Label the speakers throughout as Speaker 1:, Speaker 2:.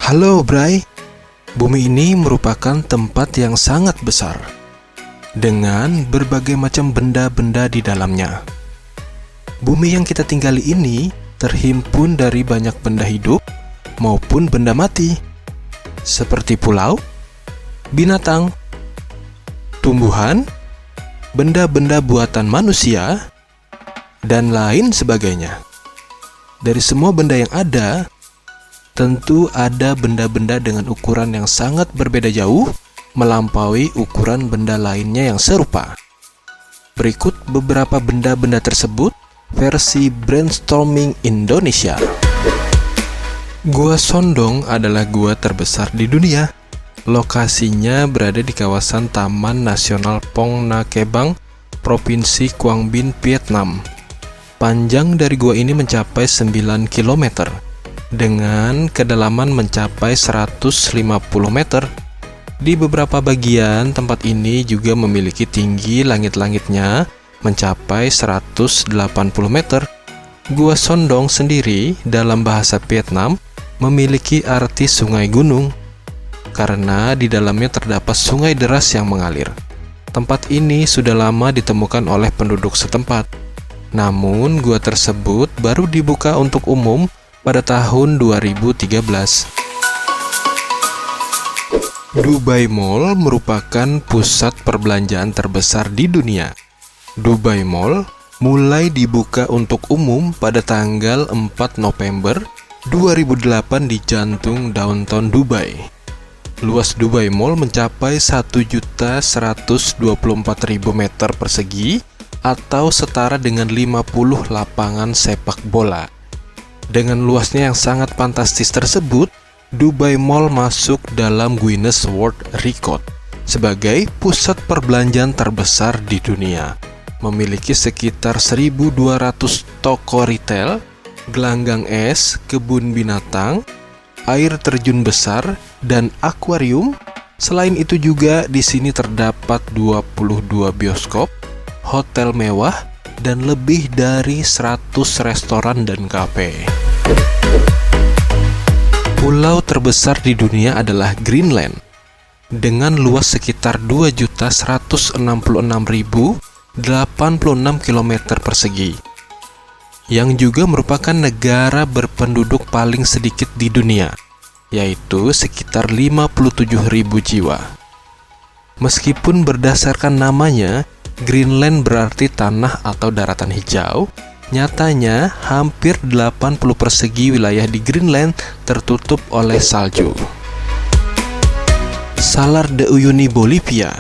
Speaker 1: Halo Bray, bumi ini merupakan tempat yang sangat besar dengan berbagai macam benda-benda di dalamnya. Bumi yang kita tinggali ini terhimpun dari banyak benda hidup maupun benda mati, seperti pulau, binatang, tumbuhan, benda-benda buatan manusia, dan lain sebagainya. Dari semua benda yang ada, tentu ada benda-benda dengan ukuran yang sangat berbeda jauh, melampaui ukuran benda lainnya yang serupa. Berikut beberapa benda-benda tersebut versi Brainstorming Indonesia. Gua Sondong adalah gua terbesar di dunia. Lokasinya berada di kawasan Taman Nasional Phong Nha Kebang, Provinsi Quang Binh, Vietnam. Panjang dari gua ini mencapai 9 km. Dengan kedalaman mencapai 150 meter. Di beberapa bagian tempat ini juga memiliki tinggi langit-langitnya mencapai 180 meter. Gua Sondong sendiri dalam bahasa Vietnam memiliki arti sungai gunung karena di dalamnya terdapat sungai deras yang mengalir. Tempat ini sudah lama ditemukan oleh penduduk setempat. Namun gua tersebut baru dibuka untuk umum pada tahun 2013. Dubai Mall merupakan pusat perbelanjaan terbesar di dunia. Dubai Mall mulai dibuka untuk umum pada tanggal 4 November 2008 di jantung downtown Dubai. Luas Dubai Mall mencapai 1.124.000 meter persegi atau setara dengan 50 lapangan sepak bola. Dengan luasnya yang sangat fantastis tersebut, Dubai Mall masuk dalam Guinness World Record sebagai pusat perbelanjaan terbesar di dunia. Memiliki sekitar 1.200 toko retail, gelanggang es, kebun binatang, air terjun besar, dan akuarium. Selain itu juga di sini terdapat 22 bioskop, hotel mewah, dan lebih dari 100 restoran dan kafe. Pulau terbesar di dunia adalah Greenland dengan luas sekitar 2.166.086 km persegi, yang juga merupakan negara berpenduduk paling sedikit di dunia, yaitu sekitar 57.000 jiwa. Meskipun berdasarkan namanya, Greenland berarti tanah atau daratan hijau, nyatanya hampir 80 persegi wilayah di Greenland tertutup oleh salju. Salar de Uyuni Bolivia,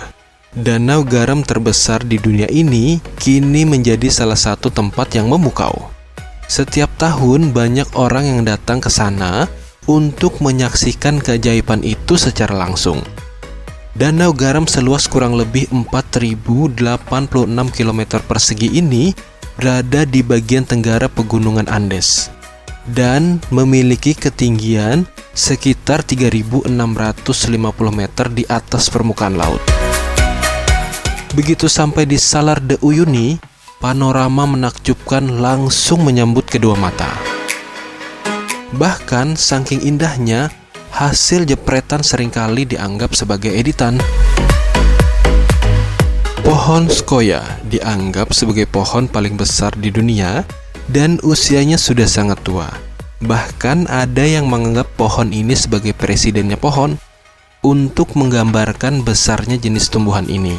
Speaker 1: danau garam terbesar di dunia ini, kini menjadi salah satu tempat yang memukau. Setiap tahun banyak orang yang datang ke sana untuk menyaksikan keajaiban itu secara langsung. Danau garam seluas kurang lebih 4.086 km persegi ini berada di bagian tenggara pegunungan Andes dan memiliki ketinggian sekitar 3.650 meter di atas permukaan laut. Begitu sampai di Salar de Uyuni, panorama menakjubkan langsung menyambut kedua mata. Bahkan saking indahnya, hasil jepretan seringkali dianggap sebagai editan. Pohon Sequoia dianggap sebagai pohon paling besar di dunia dan usianya sudah sangat tua. Bahkan ada yang menganggap pohon ini sebagai presidennya pohon untuk menggambarkan besarnya jenis tumbuhan ini.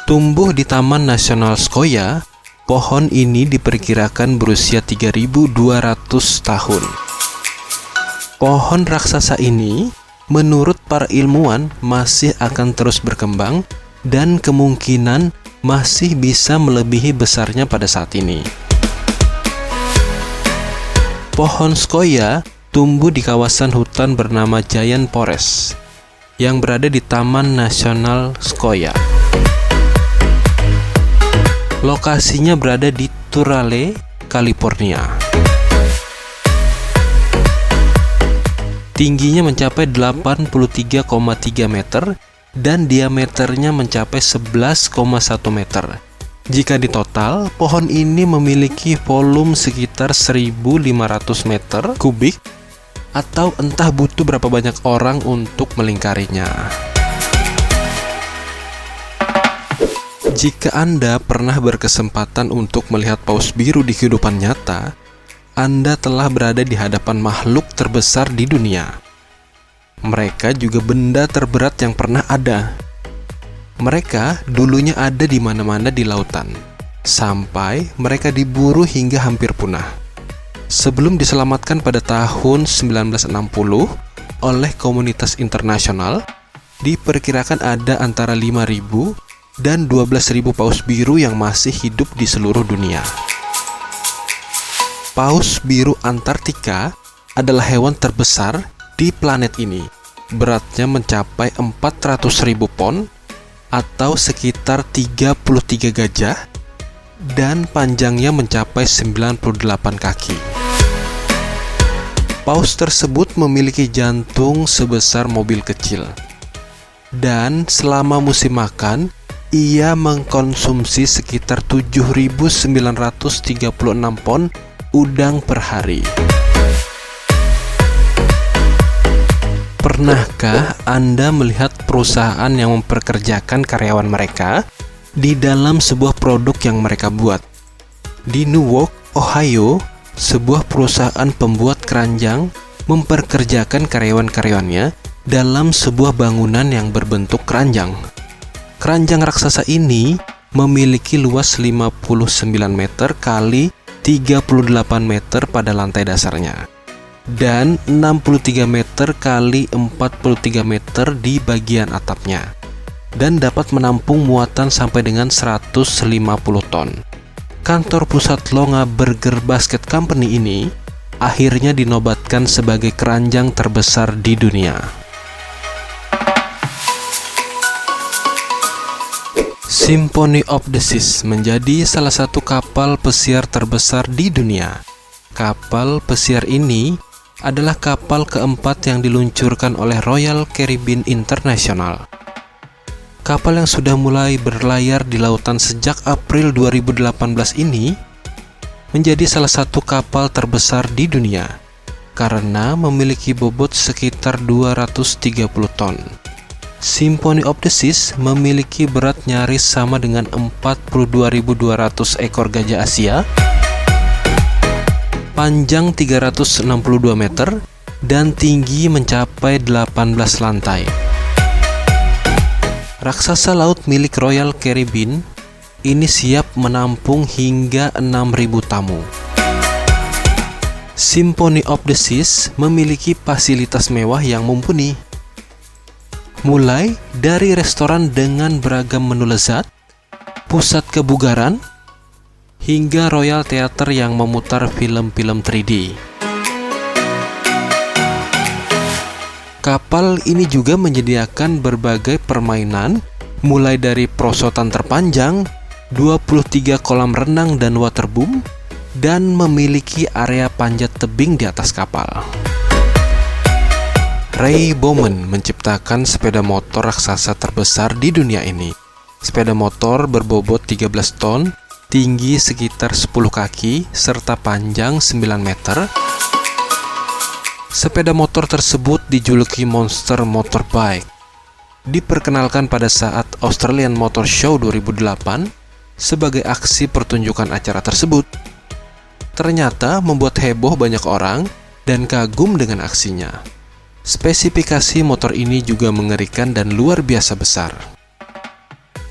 Speaker 1: Tumbuh di Taman Nasional Sequoia, pohon ini diperkirakan berusia 3.200 tahun. Pohon raksasa ini menurut para ilmuwan masih akan terus berkembang dan kemungkinan masih bisa melebihi besarnya pada saat ini. Pohon Sequoia tumbuh di kawasan hutan bernama Giant Forest yang berada di Taman Nasional Sequoia. Lokasinya berada di Turale, California. Tingginya mencapai 83,3 meter dan diameternya mencapai 11,1 meter. Jika ditotal, pohon ini memiliki volume sekitar 1.500 meter kubik atau entah butuh berapa banyak orang untuk melingkarinya. Jika Anda pernah berkesempatan untuk melihat paus biru di kehidupan nyata, Anda telah berada di hadapan makhluk terbesar di dunia. Mereka juga benda terberat yang pernah ada. Mereka dulunya ada di mana-mana di lautan, sampai mereka diburu hingga hampir punah. Sebelum diselamatkan pada tahun 1960 oleh komunitas internasional, diperkirakan ada antara 5.000 dan 12.000 paus biru yang masih hidup di seluruh dunia. Paus biru Antartika adalah hewan terbesar di planet ini. Beratnya mencapai 400.000 pon atau sekitar 33 gajah, dan panjangnya mencapai 98 kaki. Paus tersebut memiliki jantung sebesar mobil kecil, dan selama musim makan, ia mengkonsumsi sekitar 7.936 pon udang per hari. Pernahkah Anda melihat perusahaan yang memperkerjakan karyawan mereka di dalam sebuah produk yang mereka buat? Di Newark, Ohio, sebuah perusahaan pembuat keranjang memperkerjakan karyawan-karyawannya dalam sebuah bangunan yang berbentuk keranjang. Keranjang raksasa ini memiliki luas 59 meter kali 38 meter pada lantai dasarnya, dan 63 meter kali 43 meter di bagian atapnya, dan dapat menampung muatan sampai dengan 150 ton. Kantor pusat Longa Burger Basket Company ini akhirnya dinobatkan sebagai keranjang terbesar di dunia. Symphony of the Seas menjadi salah satu kapal pesiar terbesar di dunia. Kapal pesiar ini adalah kapal keempat yang diluncurkan oleh Royal Caribbean International. Kapal yang sudah mulai berlayar di lautan sejak April 2018 ini menjadi salah satu kapal terbesar di dunia karena memiliki bobot sekitar 230 ton. Symphony of the Seas memiliki berat nyaris sama dengan 42.200 ekor gajah Asia, panjang 362 meter, dan tinggi mencapai 18 lantai. Raksasa laut milik Royal Caribbean ini siap menampung hingga 6.000 tamu. Symphony of the Seas memiliki fasilitas mewah yang mumpuni, mulai dari restoran dengan beragam menu lezat, pusat kebugaran, hingga Royal Theater yang memutar film-film 3D. Kapal ini juga menyediakan berbagai permainan, mulai dari perosotan terpanjang, 23 kolam renang dan waterboom, dan memiliki area panjat tebing di atas kapal. Ray Bowman menciptakan sepeda motor raksasa terbesar di dunia ini. Sepeda motor berbobot 13 ton, tinggi sekitar 10 kaki, serta panjang 9 meter. Sepeda motor tersebut dijuluki Monster Motorbike. Diperkenalkan pada saat Australian Motor Show 2008 sebagai aksi pertunjukan acara tersebut. Ternyata membuat heboh banyak orang dan kagum dengan aksinya. Spesifikasi motor ini juga mengerikan dan luar biasa besar,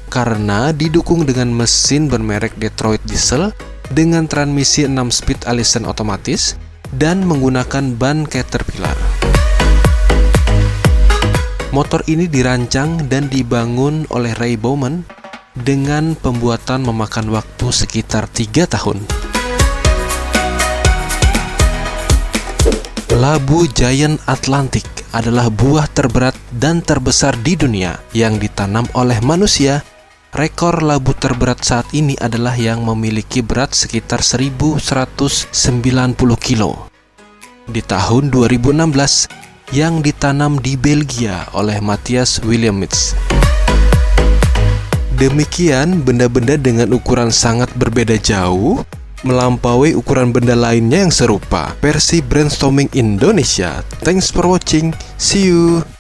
Speaker 1: karena didukung dengan mesin bermerek Detroit Diesel dengan transmisi 6 speed Allison otomatis dan menggunakan ban Caterpillar. Motor ini dirancang dan dibangun oleh Ray Bowman dengan pembuatan memakan waktu sekitar 3 tahun. Labu Giant Atlantic adalah buah terberat dan terbesar di dunia yang ditanam oleh manusia. Rekor labu terberat saat ini adalah yang memiliki berat sekitar 1.190 kilo. Di tahun 2016, yang ditanam di Belgia oleh Matthias Williamits. Demikian benda-benda dengan ukuran sangat berbeda jauh melampaui ukuran benda lainnya yang serupa. Versi Brainstorming Indonesia. Thanks for watching. See you.